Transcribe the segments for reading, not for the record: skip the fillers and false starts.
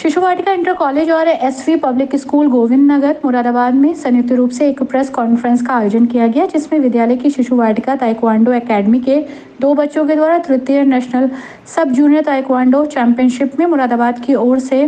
शिशु वाटिका inter college और SV public school Govind Nagar Moradabad में संयुक्त रूप से एक प्रेस कॉन्फ्रेंस का आयोजन किया गया, जिसमें विद्यालय की शिशु वाटिका ताइक्वांडो एकेडमी के 2 बच्चों के द्वारा तृतीय नेशनल सब जूनियर ताइक्वांडो चैंपियनशिप में मुरादाबाद की ओर से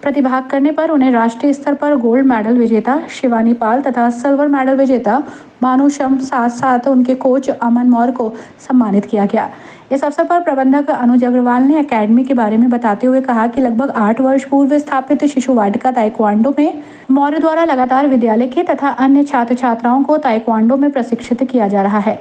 प्रतिभाग करने पर उन्हें राष्ट्रीय स्तर पर गोल्ड मेडल विजेता शिवानी पाल तथा सिल्वर मेडल विजेता भानुशम साथ साथ उनके कोच अमन मौर्य को सम्मानित किया गया। इस अवसर पर प्रबंधक अनुज अग्रवाल ने एकेडमी के बारे में बताते हुए कहा कि लगभग 8 वर्ष पूर्व स्थापित शिशु वाटिका ताइक्वांडो में मौर्य द्वारा लगातार विद्यालय के तथा अन्य छात्र छात्राओं को ताइक्वांडो में प्रशिक्षित किया जा रहा है।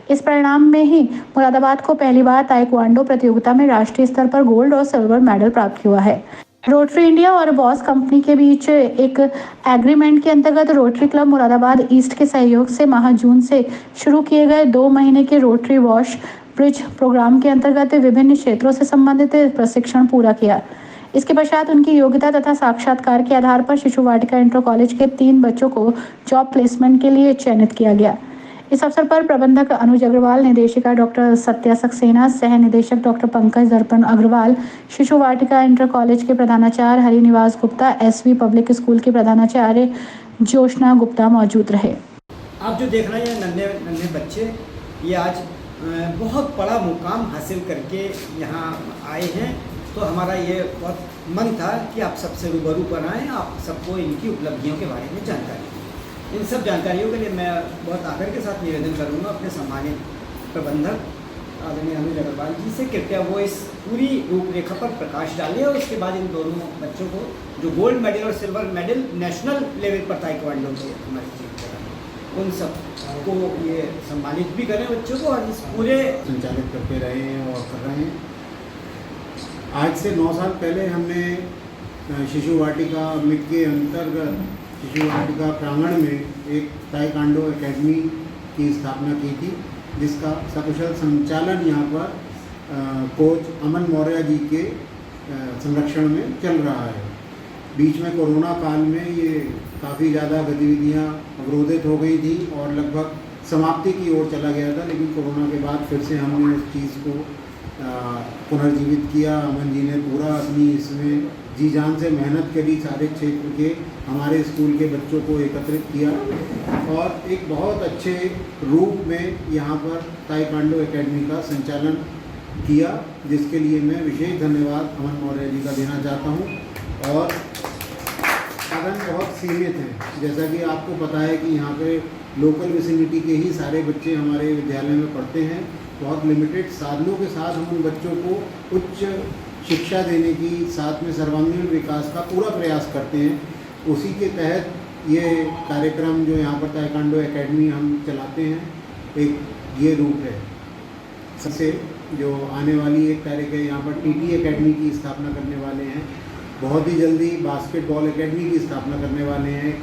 इस परिणाम में ही मुरादाबाद को पहली बार ताइक्वांडो प्रतियोगिता में राष्ट्रीय स्तर पर गोल्ड और सिल्वर मेडल प्राप्त हुआ है। रोटरी इंडिया और बॉस कंपनी के बीच एक एग्रीमेंट के अंतर्गत रोटरी क्लब मुरादाबाद ईस्ट के सहयोग से माह जून से शुरू किए गए 2 महीने के रोटरी वॉश ब्रिज प्रोग्राम के अंतर्गत विभिन्न क्षेत्रों से संबंधित प्रशिक्षण पूरा किया। इसके पश्चात उनकी योग्यता तथा साक्षात्कार के आधार पर शिशु वाटिका इंटर कॉलेज के 3 बच्चों को जॉब प्लेसमेंट के लिए चयनित किया गया। इस अवसर पर प्रबंधक अनुज अग्रवाल, निदेशिका डॉक्टर सत्या सक्सेना, सह निदेशक डॉक्टर पंकज दर्पण अग्रवाल, शिशु वाटिका इंटर कॉलेज के प्रधानाचार्य Harinivas Gupta, SV public school के प्रधानाचार्य जोशना गुप्ता मौजूद रहे। आप जो देख रहे हैं नन्हे नन्हे बच्चे, ये आज बहुत बड़ा मुकाम हासिल करके यहाँ आए हैं, तो हमारा ये बहुत मन था कि आप सबसे रूबरू पर आएँ, आप सबको इनकी उपलब्धियों के बारे में जानकारी। इन सब जानकारियों के लिए मैं बहुत आग्रह के साथ निवेदन करूंगा अपने सम्मानित प्रबंधक आदरणीय अनुज अग्रवाल जी से, कृपया वो इस पूरी रूपरेखा पर प्रकाश डालें और उसके बाद इन दोनों बच्चों को जो गोल्ड मेडल और सिल्वर मेडल नेशनल लेवल पर ताइक्वांडो के हमारे जीत करें, उन सब को ये सम्मानित भी करें बच्चों को, और इस पूरे संचालित करते रहे हैं और कर रहे हैं। आज से 9 साल पहले हमने शिशु वाटिका मिट के अंतर्गत शिशु वाटिका प्रांगण में एक ताइक्वांडो एकेडमी की स्थापना की थी, जिसका सकुशल संचालन यहाँ पर कोच अमन मौर्य जी के संरक्षण में चल रहा है। बीच में कोरोना काल में ये काफ़ी ज़्यादा गतिविधियाँ अवरोधित हो गई थी और लगभग समाप्ति की ओर चला गया था, लेकिन कोरोना के बाद फिर से हमने उस चीज़ को पुनर्जीवित किया। अमन जी ने पूरा अपनी इसमें जी जान से मेहनत करी, सारे क्षेत्र के हमारे स्कूल के बच्चों को एकत्रित किया और एक बहुत अच्छे रूप में यहाँ पर ताइक्वांडो एकेडमी का संचालन किया, जिसके लिए मैं विशेष धन्यवाद अमन मौर्य जी का देना चाहता हूँ। और साधन बहुत सीमित हैं, जैसा कि आपको पता है कि यहाँ पे लोकल विसिनिटी के ही सारे बच्चे हमारे विद्यालय में पढ़ते हैं। बहुत लिमिटेड साधनों के साथ हम उन बच्चों को उच्च शिक्षा देने की, साथ में सर्वांगीण विकास का पूरा प्रयास करते हैं। उसी के तहत ये कार्यक्रम जो यहाँ पर ताइक्वांडो एकेडमी हम चलाते हैं, एक ये रूप है। सबसे जो आने वाली 1 तारीख है, यहाँ पर टीटी एकेडमी की स्थापना करने वाले हैं। बहुत ही जल्दी बास्केटबॉल एकेडमी की स्थापना करने वाले हैं।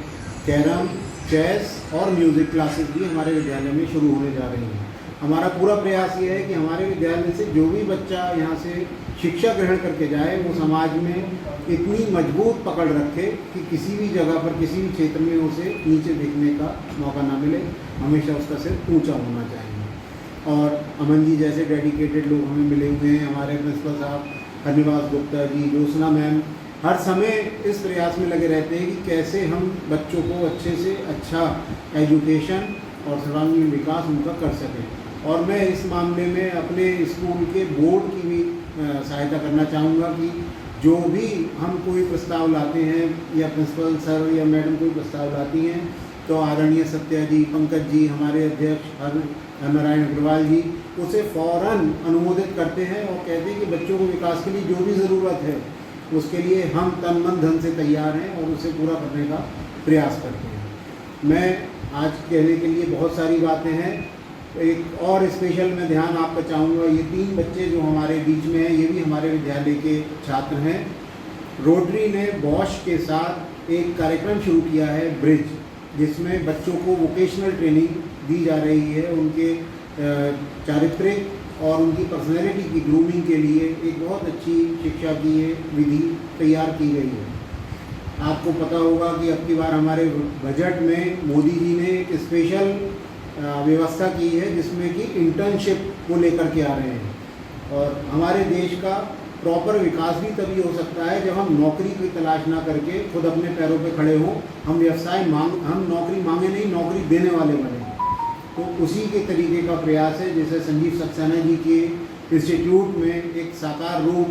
कैरम, चेस और म्यूज़िक क्लासेस भी हमारे विद्यालय में शुरू होने जा रही हैं। हमारा पूरा प्रयास ये है कि हमारे विद्यालय से जो भी बच्चा यहाँ से शिक्षा ग्रहण करके जाए, वो समाज में इतनी मजबूत पकड़ रखे कि किसी भी जगह पर, किसी भी क्षेत्र में उसे नीचे देखने का मौका ना मिले। हमेशा उसका सिर ऊंचा होना चाहिए। और अमन जी जैसे डेडिकेटेड लोग हमें मिले हुए हैं। हमारे प्रिंसिपल साहब हरिनिवास गुप्ता जी, जोशना मैम हर समय इस प्रयास में लगे रहते हैं कि कैसे हम बच्चों को अच्छे से अच्छा एजुकेशन और सर्वांगीण विकास उनका कर सकें। और मैं इस मामले में अपने स्कूल के बोर्ड की भी सहायता करना चाहूँगा कि जो भी हम कोई प्रस्ताव लाते हैं या प्रिंसिपल सर या मैडम कोई प्रस्ताव लाती हैं, तो आदरणीय सत्या जी, पंकज जी, हमारे अध्यक्ष नारायण अग्रवाल जी उसे फ़ौरन अनुमोदित करते हैं और कहते हैं कि बच्चों को विकास के लिए जो भी ज़रूरत है उसके लिए हम तन मन धन से तैयार हैं और उसे पूरा करने का प्रयास करते हैं। मैं आज कहने के लिए बहुत सारी बातें हैं। एक और स्पेशल मैं ध्यान आपका चाहूँगा, ये 3 बच्चे जो हमारे बीच में हैं, ये भी हमारे विद्यालय के छात्र हैं। रोटरी ने बॉश के साथ एक कार्यक्रम शुरू किया है ब्रिज, जिसमें बच्चों को वोकेशनल ट्रेनिंग दी जा रही है। उनके चारित्रिक और उनकी पर्सनैलिटी की ग्रूमिंग के लिए एक बहुत अच्छी शिक्षा की ये विधि तैयार की गई है। आपको पता होगा कि अब की बार हमारे बजट में मोदी जी ने एक स्पेशल व्यवस्था की है, जिसमें कि इंटर्नशिप को लेकर के आ रहे हैं। और हमारे देश का प्रॉपर विकास भी तभी हो सकता है जब हम नौकरी की तलाश ना करके खुद अपने पैरों पे खड़े हों, हम नौकरी मांगे नहीं, नौकरी देने वाले बने। तो उसी के तरीके का प्रयास है, जैसे संजीव सक्सेना जी के इंस्टीट्यूट में एक साकार रूप